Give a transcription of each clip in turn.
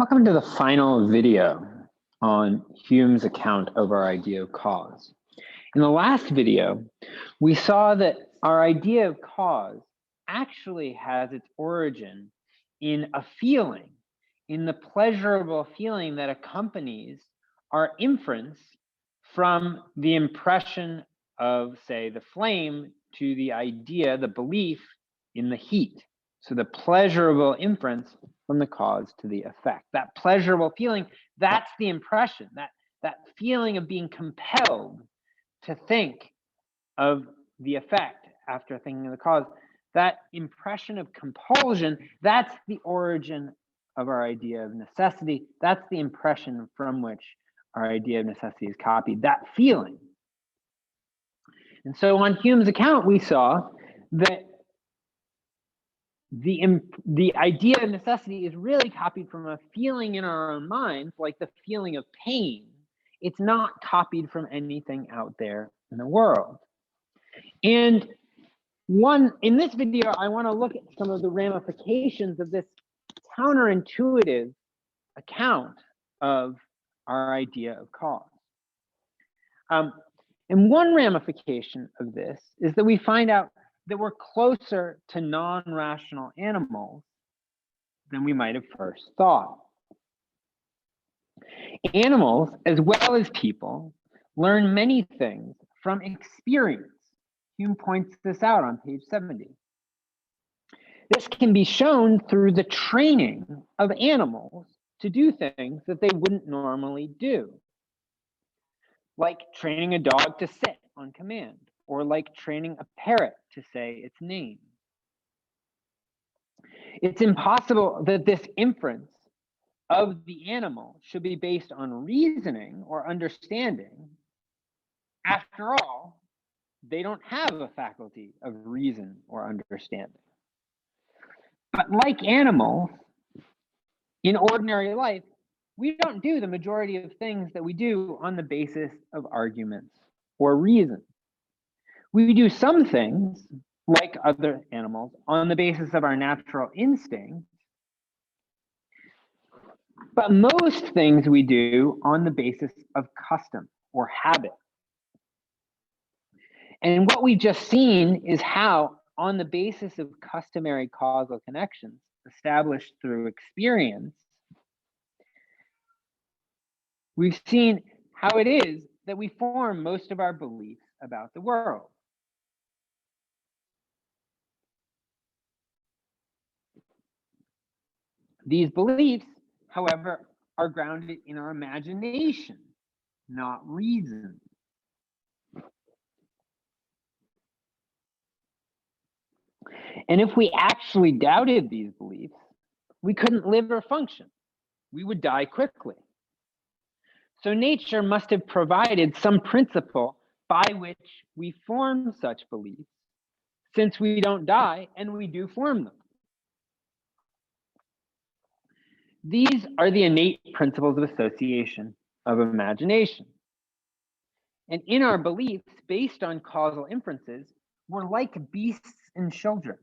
Welcome to the final video on Hume's account of our idea of cause. In the last video, we saw that our idea of cause actually has its origin in a feeling, in the pleasurable feeling that accompanies our inference from the impression of, say, the flame to the idea, the belief in the heat. So the pleasurable inference from the cause to the effect. That pleasurable feeling, that's the impression, that feeling of being compelled to think of the effect after thinking of the cause. That impression of compulsion, that's the origin of our idea of necessity. That's the impression from which our idea of necessity is copied, that feeling. And so on Hume's account, we saw that the idea of necessity is really copied from a feeling in our own minds, like the feeling of pain. It's not copied from anything out there in the world. And in this video, I want to look at some of the ramifications of this counterintuitive account of our idea of cause. And one ramification of this is that we find out that we're closer to non-rational animals than we might have first thought. Animals, as well as people, learn many things from experience. Hume points this out on page 70. This can be shown through the training of animals to do things that they wouldn't normally do, like training a dog to sit on command, or like training a parrot to say its name. It's impossible that this inference of the animal should be based on reasoning or understanding. After all, they don't have a faculty of reason or understanding. But like animals, in ordinary life, we don't do the majority of things that we do on the basis of arguments or reason. We do some things, like other animals, on the basis of our natural instinct, but most things we do on the basis of custom or habit. And what we've just seen is how, on the basis of customary causal connections established through experience, we've seen how it is that we form most of our beliefs about the world. These beliefs, however, are grounded in our imagination, not reason. And if we actually doubted these beliefs, we couldn't live or function. We would die quickly. So nature must have provided some principle by which we form such beliefs, since we don't die and we do form them. These are the innate principles of association, of imagination. And in our beliefs, based on causal inferences, we're like beasts and children.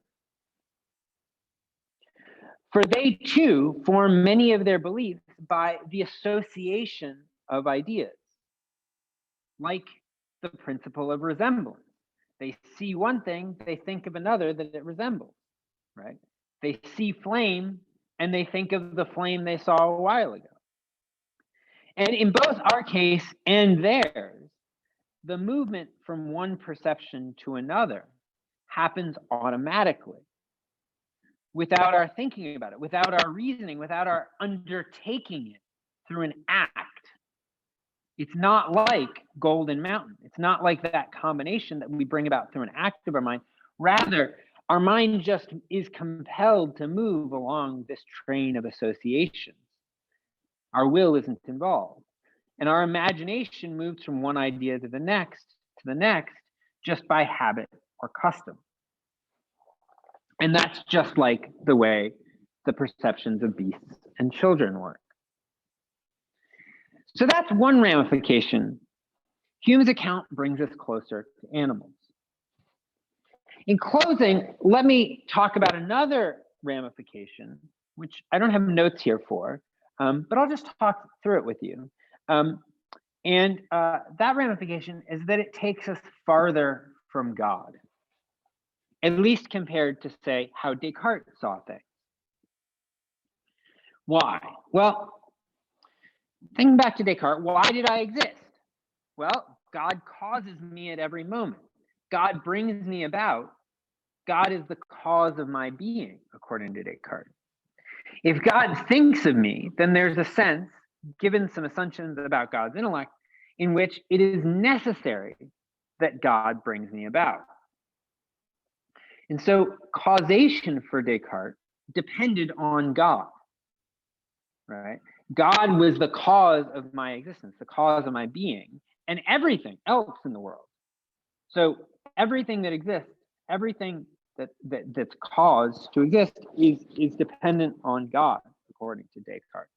For they too form many of their beliefs by the association of ideas, like the principle of resemblance. They see one thing, they think of another that it resembles, right? They see flame, and they think of the flame they saw a while ago. And in both our case and theirs, the movement from one perception to another happens automatically, without our thinking about it, without our reasoning, without our undertaking it through an act. It's not like Golden Mountain. It's not like that combination that we bring about through an act of our mind. Rather, our mind just is compelled to move along this train of associations. Our will isn't involved. And our imagination moves from one idea to the next, just by habit or custom. And that's just like the way the perceptions of beasts and children work. So that's one ramification. Hume's account brings us closer to animals. In closing, let me talk about another ramification, which I don't have notes here for, but I'll just talk through it with you. That ramification is that it takes us farther from God, at least compared to, say, how Descartes saw things. Why? Well, thinking back to Descartes, why did I exist? Well, God causes me at every moment. God brings me about. God is the cause of my being, according to Descartes. If God thinks of me, then there's a sense, given some assumptions about God's intellect, in which it is necessary that God brings me about. And so causation for Descartes depended on God, right? God was the cause of my existence, the cause of my being, and everything else in the world. So everything that exists, everything that's caused to exist is dependent on God, according to Descartes.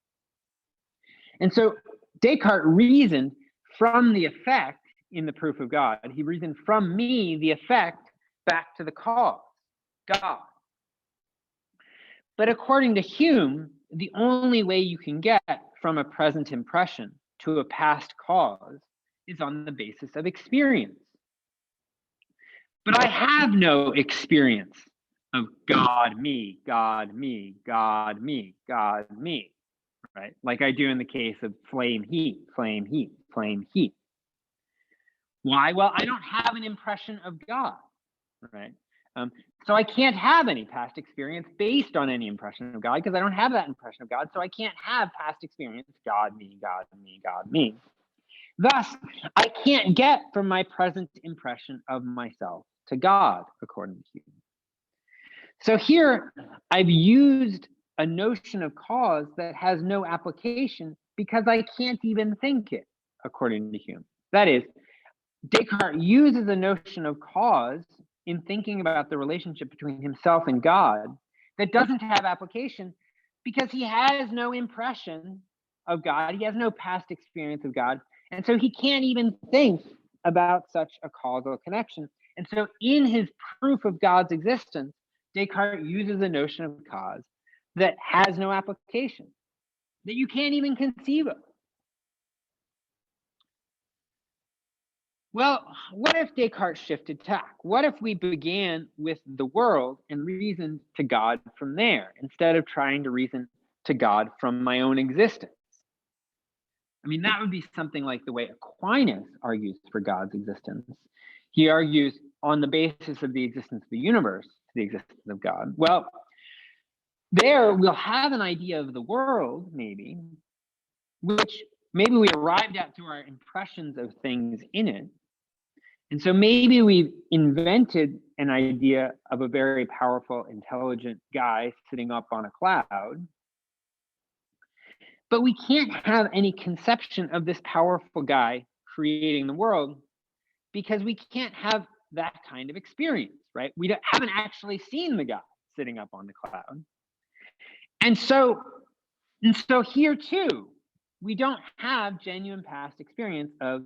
And so Descartes reasoned from the effect in the proof of God. He reasoned from me the effect back to the cause, God. But according to Hume, the only way you can get from a present impression to a past cause is on the basis of experience. But I have no experience of God, me, God, me, God, me, God, me, right? Like I do in the case of flame, heat, flame, heat, flame, heat. Why? Well, I don't have an impression of God, right? So I can't have any past experience based on any impression of God because I don't have that impression of God. So I can't have past experience, God, me, God, me, God, me. Thus, I can't get from my present impression of myself to God, according to Hume. So here, I've used a notion of cause that has no application because I can't even think it, according to Hume. That is, Descartes uses a notion of cause in thinking about the relationship between himself and God that doesn't have application because he has no impression of God. He has no past experience of God. And so he can't even think about such a causal connection. And so in his proof of God's existence, Descartes uses a notion of cause that has no application, that you can't even conceive of. Well, what if Descartes shifted tack? What if we began with the world and reasoned to God from there, instead of trying to reason to God from my own existence? I mean, that would be something like the way Aquinas argues for God's existence. He argues on the basis of the existence of the universe to the existence of God. Well, there we'll have an idea of the world, maybe, which maybe we arrived at through our impressions of things in it. And so maybe we've invented an idea of a very powerful, intelligent guy sitting up on a cloud. But we can't have any conception of this powerful guy creating the world because we can't have that kind of experience, right? We haven't actually seen the guy sitting up on the cloud. And so here too, we don't have genuine past experience of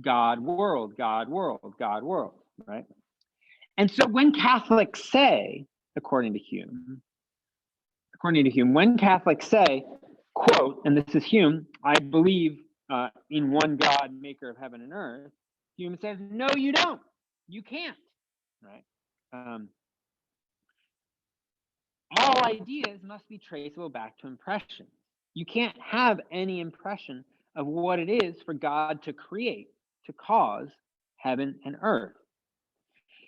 God world, God world, God world, right? And so when Catholics say, according to Hume, when Catholics say, quote, and this is Hume, I believe in one God, maker of heaven and earth, Hume says, no, you don't. You can't, right? All ideas must be traceable back to impression. You can't have any impression of what it is for God to create, to cause heaven and earth.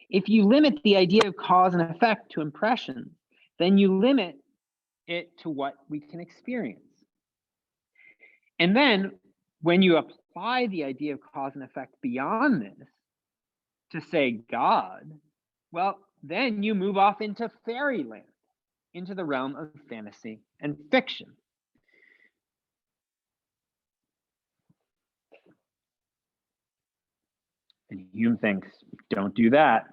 If you limit the idea of cause and effect to impression, then you limit it to what we can experience. And then when you apply the idea of cause and effect beyond this to say God, well, then you move off into fairyland, into the realm of fantasy and fiction. And Hume thinks, don't do that.